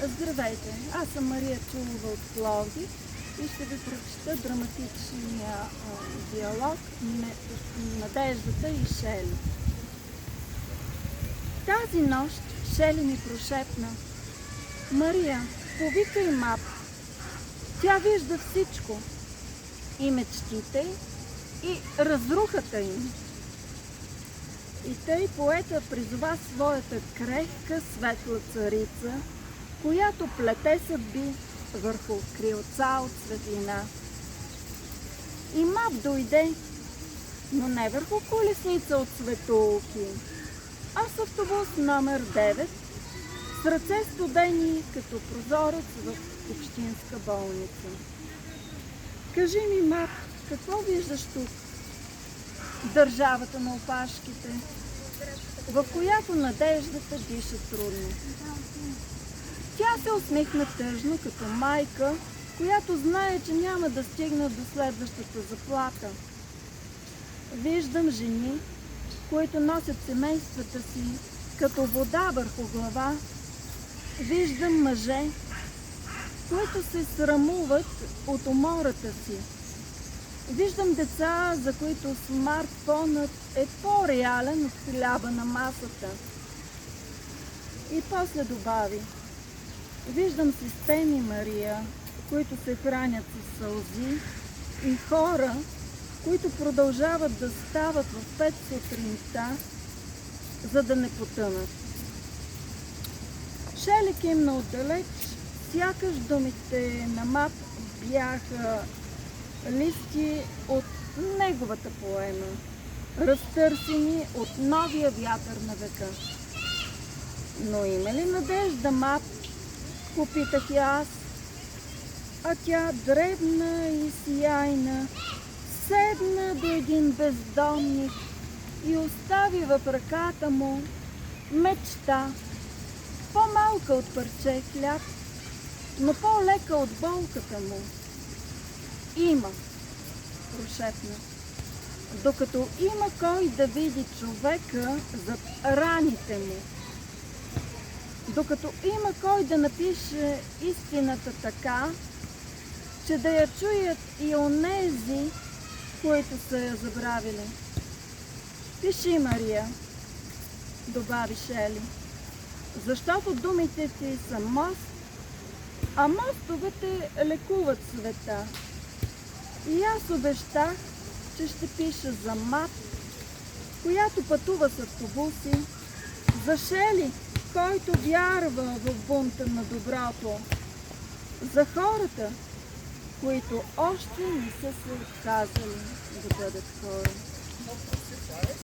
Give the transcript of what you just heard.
Здравейте, аз съм Мария Чулова от Пловдив и ще ви прочета драматичния диалог Надеждата и Шели. Тази нощ Шели ми прошепна: Мария, повикай Мап. Тя вижда всичко, и мечтите, и разрухата им. И тъй поета призова своята крехка светла царица, която плете съдби върху крилца от светлина. И Мап дойде, но не върху колесница от светулки, а с автобус номер 9, с ръце студени като прозорец в общинска болница. Кажи ми, Мап, какво виждаш тук? Държавата на опашките, в която надеждата диша трудно. Тя се усмихна тъжно, като майка, която знае, че няма да стигне до следващата заплата. Виждам жени, които носят семействата си като вода върху глава. Виждам мъже, които се срамуват от умората си. Виждам деца, за които смартфонът е по-реален от хляба на масата. И после добави: виждам системи, Мария, които се хранят с сълзи, и хора, които продължават да стават в 5 сутринта, за да не потънат. Шели кимна отдалеч, сякаш думите на Мап бяха листи от неговата поема, разтърсени от новия вятър на века. Но има ли надежда, Мап? Попитах я аз. А тя, дребна и сияйна, седна до един бездомник и остави в ръката му мечта, по-малка от парче хляб, но по-лека от болката му. Има, прошепна, докато има кой да види човека зад раните му, докато има кой да напише истината така, че да я чуят и онези, които са я забравили. Пиши, Мария, добави Шели, защото думите ти са мост, а мостовете лекуват света. И аз обещах, че ще пиша за Мап, която пътува с автобуси, за Шели, който вярва в бунта на доброто, за хората, които още не са се отказали да бъдат хора.